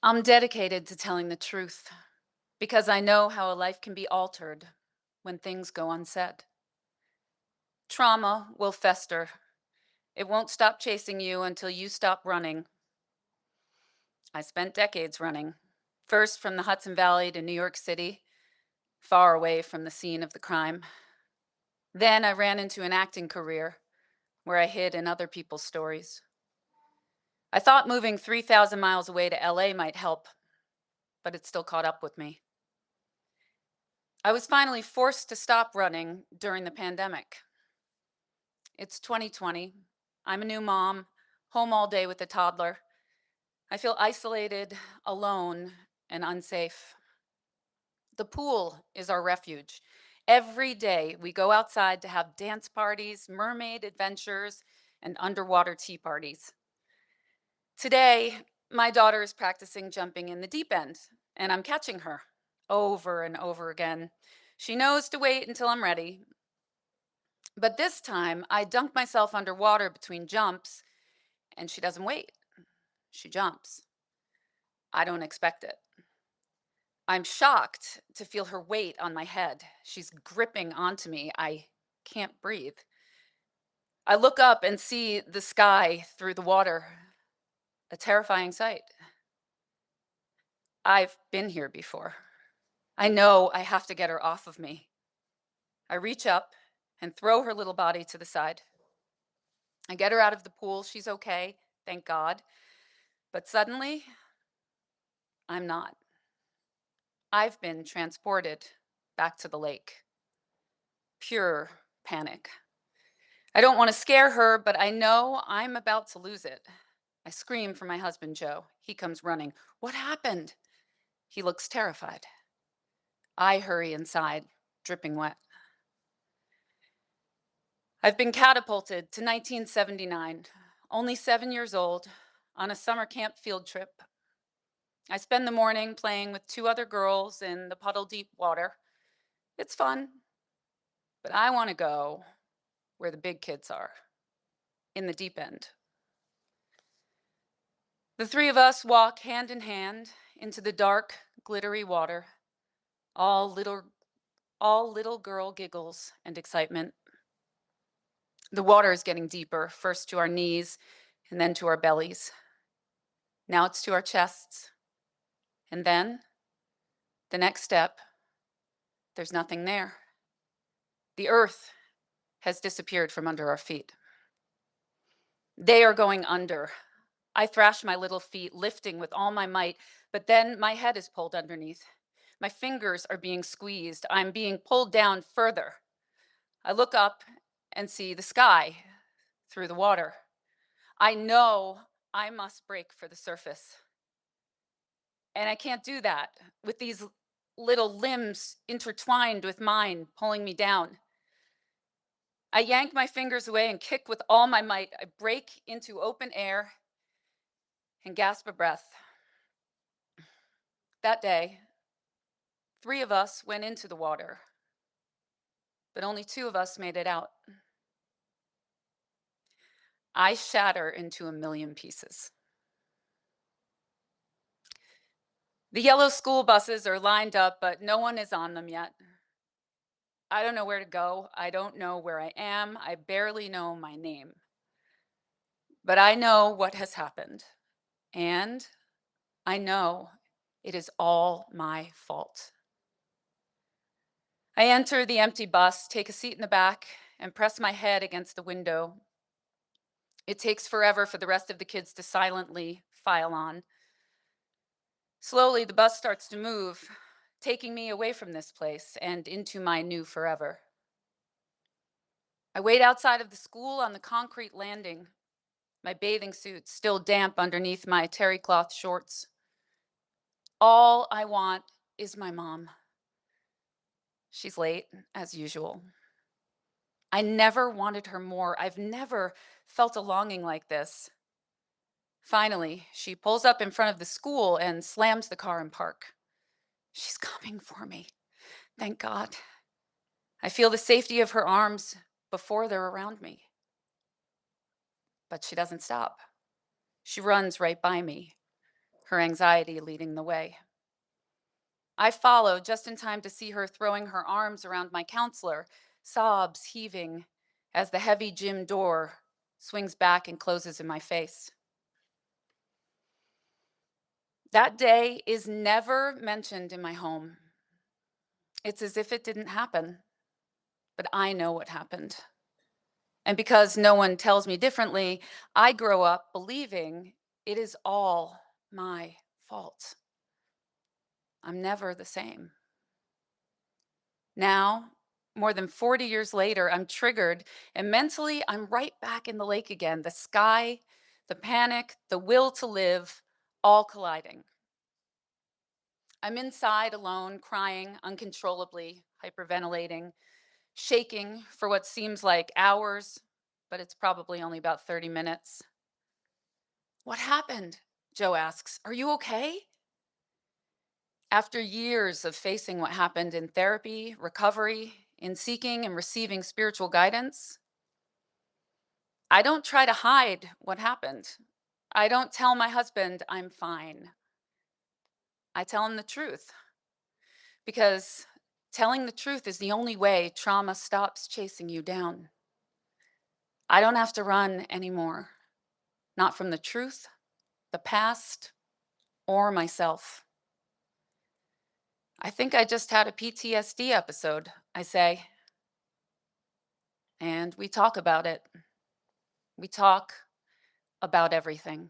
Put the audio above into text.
I'm dedicated to telling the truth because I know how a life can be altered when things go unsaid. Trauma will fester. It won't stop chasing you until you stop running. I spent decades running, first from the Hudson Valley to New York City, far away from the scene of the crime. Then I ran into an acting career where I hid in other people's stories. I thought moving 3,000 miles away to LA might help, but it still caught up with me. I was finally forced to stop running during the pandemic. It's 2020. I'm a new mom, home all day with a toddler. I feel isolated, alone, and unsafe. The pool is our refuge. Every day we go outside to have dance parties, mermaid adventures, and underwater tea parties. Today, my daughter is practicing jumping in the deep end, and I'm catching her over and over again. She knows to wait until I'm ready, but this time I dunk myself underwater between jumps, and she doesn't wait. She jumps. I don't expect it. I'm shocked to feel her weight on my head. She's gripping onto me. I can't breathe. I look up and see the sky through the water, a terrifying sight. I've been here before. I know I have to get her off of me. I reach up and throw her little body to the side. I get her out of the pool. She's okay, thank God. But suddenly, I'm not. I've been transported back to the lake. Pure panic. I don't want to scare her, but I know I'm about to lose it. I scream for my husband, Joe. He comes running. What happened? He looks terrified. I hurry inside, dripping wet. I've been catapulted to 1979, only 7 years old, on a summer camp field trip. I spend the morning playing with two other girls in the puddle deep water. It's fun, but I want to go where the big kids are, in the deep end. The three of us walk hand in hand into the dark, glittery water, all little, all little girl giggles and excitement. The water is getting deeper, first to our knees and then to our bellies. Now it's to our chests. And then, the next step, there's nothing there. The earth has disappeared from under our feet. They are going under. I thrash my little feet, lifting with all my might, but then my head is pulled underneath. My fingers are being squeezed. I'm being pulled down further. I look up and see the sky through the water. I know I must break for the surface. And I can't do that with these little limbs intertwined with mine, pulling me down. I yank my fingers away and kick with all my might. I break into open air and gasp a breath. That day, three of us went into the water, but only two of us made it out. I shatter into a million pieces. The yellow school buses are lined up, but no one is on them yet. I don't know where to go. I don't know where I am. I barely know my name. But I know what has happened. And I know it is all my fault. I enter the empty bus, take a seat in the back, and press my head against the window. It takes forever for the rest of the kids to silently file on. Slowly, the bus starts to move, taking me away from this place and into my new forever. I wait outside of the school on the concrete landing, my bathing suit still damp underneath my terry cloth shorts. All I want is my mom. She's late, as usual. I never wanted her more. I've never felt a longing like this. Finally, she pulls up in front of the school and slams the car in park. She's coming for me. Thank God. I feel the safety of her arms before they're around me. But she doesn't stop. She runs right by me, her anxiety leading the way. I follow just in time to see her throwing her arms around my counselor, sobs heaving as the heavy gym door swings back and closes in my face. That day is never mentioned in my home. It's as if it didn't happen, but I know what happened. And because no one tells me differently, I grow up believing it is all my fault. I'm never the same. Now, more than 40 years later, I'm triggered, and mentally, I'm right back in the lake again. The sky, the panic, the will to live, all colliding. I'm inside alone, crying uncontrollably, hyperventilating, shaking for what seems like hours, but it's probably only about 30 minutes. What happened? Joe asks. Are you okay? After years of facing what happened in therapy, recovery, in seeking and receiving spiritual guidance, I don't try to hide what happened. I don't tell my husband I'm fine. I tell him the truth because telling the truth is the only way trauma stops chasing you down. I don't have to run anymore, not from the truth, the past, or myself. I think I just had a PTSD episode, I say, and we talk about it. We talk about everything.